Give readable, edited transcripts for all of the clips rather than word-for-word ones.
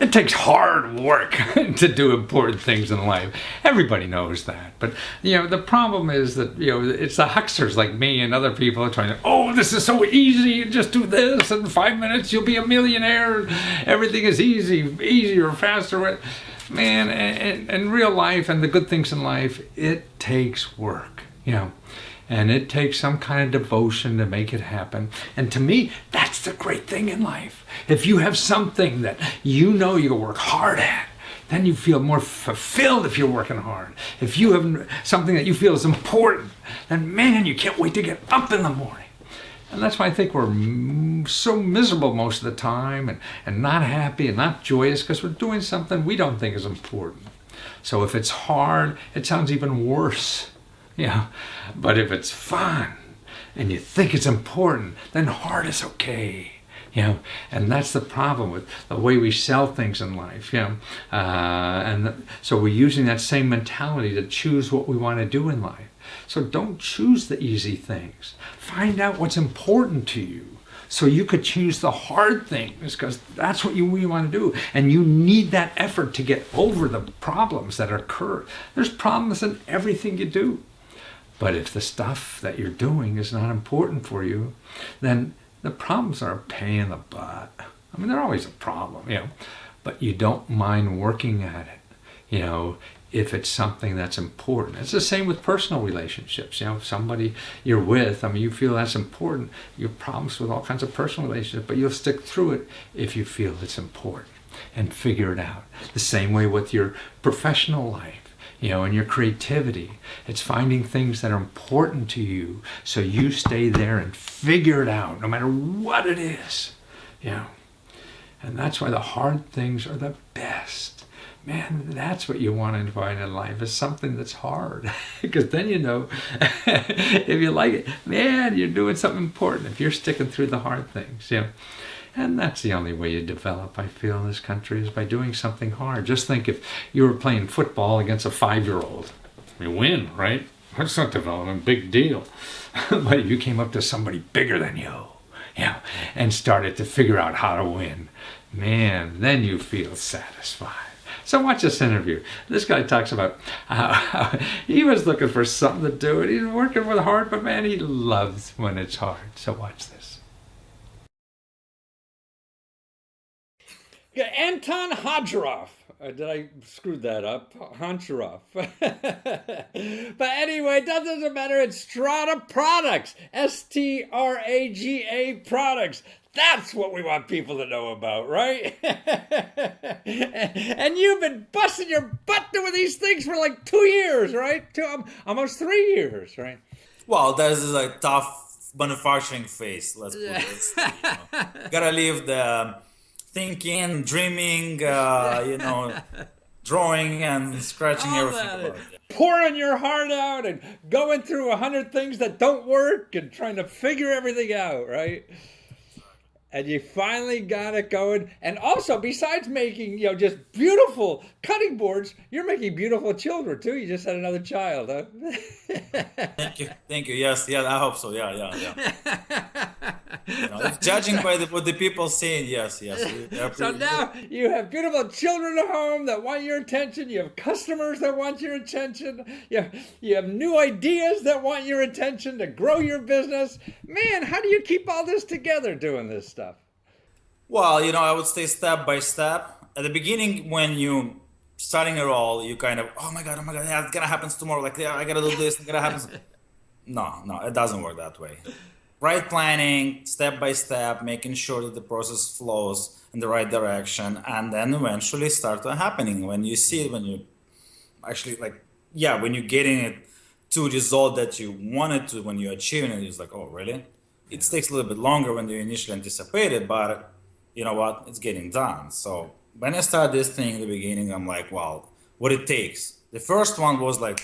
It takes hard work to do important things in life. Everybody knows that. But, the problem is that, it's the hucksters like me and other people are trying to, oh, this is so easy. You just do this. In 5 minutes, you'll be a millionaire. Everything is easier, faster. Man, in real life and the good things in life, it takes work, And it takes some kind of devotion to make it happen. And to me, that's the great thing in life. If you have something that you work hard at, then you feel more fulfilled if you're working hard. If you have something that you feel is important, then man, you can't wait to get up in the morning. And that's why I think we're so miserable most of the time and not happy and not joyous because we're doing something we don't think is important. So if it's hard, it sounds even worse. But if it's fun and you think it's important, then hard is okay. And that's the problem with the way we sell things in life. So we're using that same mentality to choose what we want to do in life. So don't choose the easy things. Find out what's important to you. So you could choose the hard things because that's what you want to do. And you need that effort to get over the problems that occur. There's problems in everything you do. But if the stuff that you're doing is not important for you, then the problems are a pain in the butt. I mean, they're always a problem, but you don't mind working at it, if it's something that's important. It's the same with personal relationships. Somebody you're with, you feel that's important. You have problems with all kinds of personal relationships, but you'll stick through it if you feel it's important and figure it out. The same way with your professional life. And your creativity. It's finding things that are important to you so you stay there and figure it out no matter what it is. And that's why the hard things are the best. Man, that's what you want to find in life is something that's hard. Because then if you like it, man, you're doing something important if you're sticking through the hard things. And that's the only way you develop, I feel, in this country is by doing something hard. Just think if you were playing football against a 5-year-old. You win, right? That's not development, big deal. But you came up to somebody bigger than you, and started to figure out how to win. Man, then you feel satisfied. So watch this interview. This guy talks about how he was looking for something to do, and he's working with hard, but man, he loves when it's hard. So watch this. Anton Hodgerov. Did I screw that up? Honcharov. But anyway, it doesn't matter. It's Strata Products. STRAGA Products. That's what we want people to know about, right? And you've been busting your butt doing these things for like 2 years, right? Almost 3 years, right? Well, there's a tough manufacturing phase, let's put it. Gotta leave the thinking, dreaming, drawing and scratching All everything that. about it. Pouring your heart out and going through 100 things that don't work and trying to figure everything out, right? And you finally got it going. And also, besides making, just beautiful cutting boards, you're making beautiful children too. You just had another child, huh? Thank you. Yes, I hope so. Yeah. Judging by what the people saying, yes. So now you have beautiful children at home that want your attention. You have customers that want your attention. You have new ideas that want your attention to grow your business. Man, how do you keep all this together doing this stuff? Well, I would say step by step. At the beginning, when you starting a role, you kind of, oh my god, yeah, it's gonna happen tomorrow. Like, yeah, I gotta do this, it's gonna happen. No, it doesn't work that way. Right planning, step by step, making sure that the process flows in the right direction, and then eventually start happening. When you see it, when you actually when you're getting it to result that you wanted to, when you're achieving it, it's like, oh, really? It takes a little bit longer when you initially anticipated, but you know what? It's getting done. So when I started this thing in the beginning, I'm like, well, what it takes. The first one was like,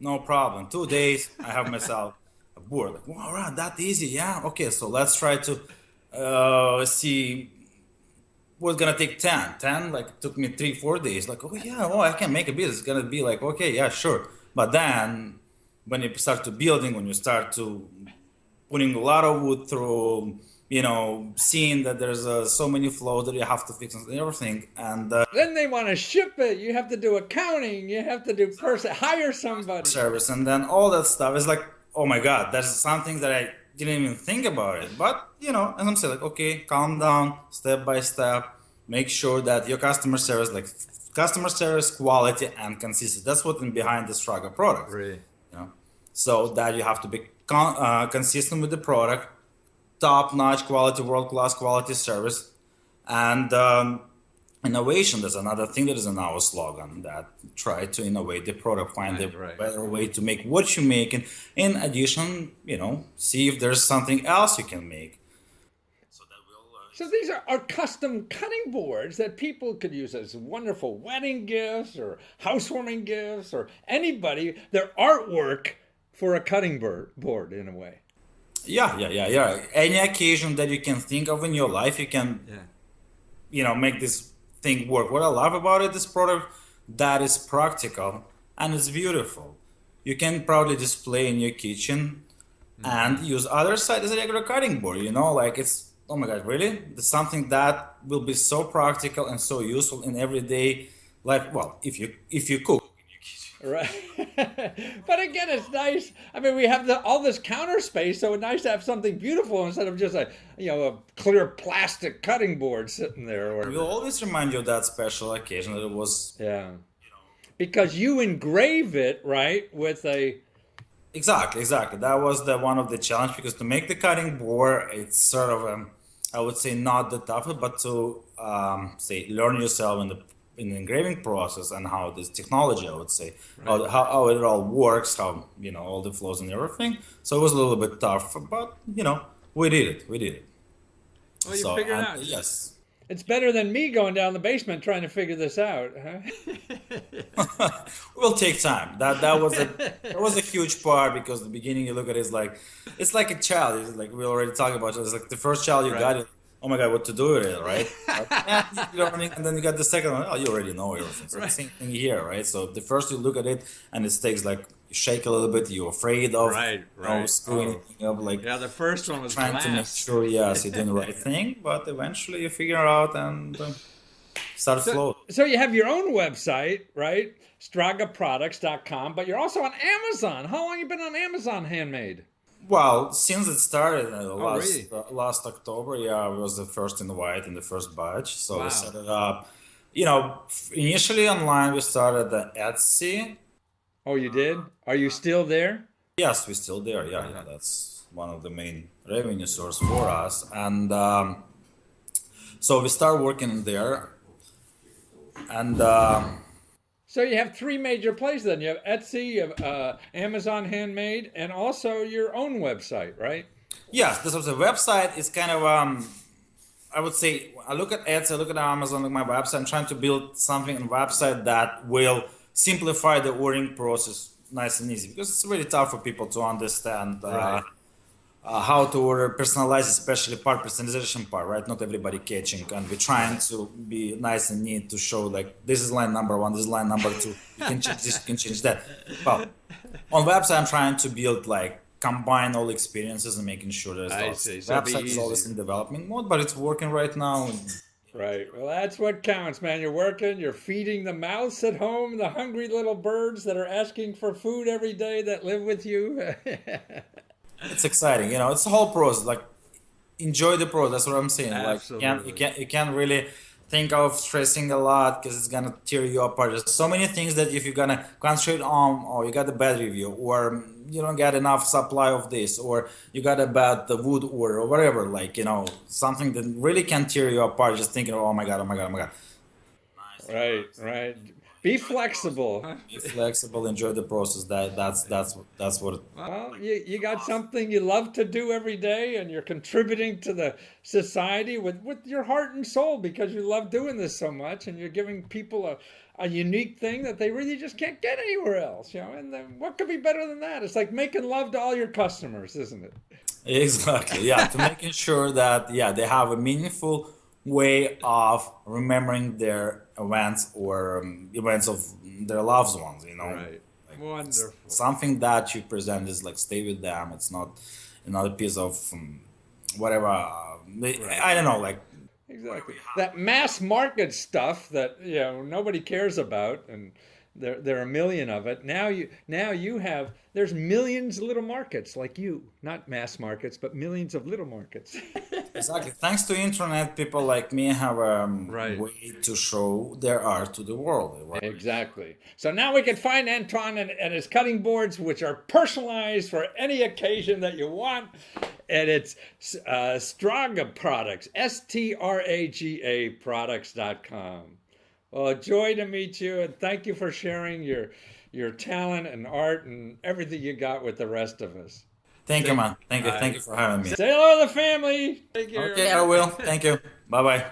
no problem. 2 days, I have myself a board. Like, wow, right, that easy. Yeah, okay. So let's try to see what's gonna take 10. 10 like took me 3-4 days. Like, oh yeah, I can make a business. It's gonna be like, okay, yeah, sure. But then when you start to building, when you start to putting a lot of wood through, seeing that there's so many flaws that you have to fix and everything. And Then they want to ship it. You have to do accounting. You have to do hire somebody. service, and then all that stuff is like, oh my God, that's something that I didn't even think about it. But as I'm saying, like, okay, calm down, step by step, make sure that your customer service, quality, and consistency. That's what in behind the Struggle product. Really? So that you have to be consistent with the product, top-notch quality, world-class quality service, and innovation. There's another thing that is in our slogan, that try to innovate the product, find a better way to make what you make, and in addition, see if there's something else you can make. So these are custom cutting boards that people could use as wonderful wedding gifts or housewarming gifts, or anybody, their artwork for a cutting board in a way. Yeah. Any occasion that you can think of in your life, you can, make this thing work. What I love about it, this product, that is practical and it's beautiful. You can proudly display in your kitchen and use other side as a regular cutting board. Like it's, oh my God, really? It's something that will be so practical and so useful in everyday life. Well, if you cook. Right. But again, it's nice. I mean, we have all this counter space, so it's nice to have something beautiful instead of just a clear plastic cutting board sitting there. We'll always remind you of that special occasion that it was. Yeah. Because you engrave it, right, with a. Exactly. That was one of the challenge, because to make the cutting board, it's sort of, I would say, not the toughest, but to say learn yourself in the engraving process and how this technology, I would say, how it all works, how all the flows and everything. So it was a little bit tough, but we did it. Well, you figured it out. Yes. It's better than me going down the basement trying to figure this out, huh? It will take time. That was a huge part, because the beginning you look at it, it's like a child. It's like we already talked about. It's like the first child you got it. Oh my God, what to do with it, right? And then you got the second one. Oh, you already know everything. So the same thing here, right? So the first you look at it, and it takes you shake a little bit. You're afraid of screwing anything up. The first one was trying to make sure, you're doing the right thing. But eventually you figure out and start flow. So you have your own website, right? StragaProducts.com, but you're also on Amazon. How long have you been on Amazon Handmade? Well, since it started really? last October, I was the first in white in the first batch. So Wow. we set it up. Initially online we started the Etsy. Oh, you did? Are you still there? Yes, we're still there. Yeah, that's one of the main revenue source for us. And so we start working there. And So you have three major places then. You have Etsy, you have Amazon Handmade, and also your own website, right? yes, this was a website. It's kind of I would say, I look at Etsy, I look at Amazon, look at my website. I'm trying to build something on a website that will simplify the ordering process nice and easy, because it's really tough for people to understand how to order, personalize, especially personalization part, right? Not everybody catching, and we're trying to be nice and neat to show this is line number one, this is line number two. You can change this, you can change that. Well, on website, I'm trying to build combine all experiences and making sure there's website is always in development mode, but it's working right now. Right. Well, that's what counts, man. You're working, you're feeding the mouse at home, the hungry little birds that are asking for food every day that live with you. It's exciting, it's the whole process. Enjoy the process. That's what I'm saying. Absolutely. You can't really think of stressing a lot, because it's gonna tear you apart. There's so many things that if you're gonna concentrate on, or you got a bad review, or you don't get enough supply of this, or you got a bad wood order, or whatever, something that really can tear you apart. Just thinking, oh my god. Right. Be flexible. Huh? Be flexible. Enjoy the process. That's what. Well, you got something you love to do every day, and you're contributing to the society with your heart and soul, because you love doing this so much, and you're giving people a unique thing that they really just can't get anywhere else. And then what could be better than that? It's like making love to all your customers, isn't it? Exactly. Yeah. To making sure that they have a meaningful way of remembering their events, or events of their loved ones, Right. Wonderful. Something that you present is stay with them. It's not another piece of whatever I don't know, like Exactly. That mass market stuff that nobody cares about, and there are a million of it. Now you have there's millions of little markets like you, not mass markets, but millions of little markets. exactly. Thanks to internet, people like me have a Right. way to show their art to the world. Exactly. So now we can find Antoine and his cutting boards, which are personalized for any occasion that you want. And it's Straga Products, STRAGA Products.com. Well, a joy to meet you, and thank you for sharing your talent and art and everything you got with the rest of us. Thank you, man. Thank you. Thank you for having me. Say hello to the family. Take care. Okay, I will. Thank you. Bye bye.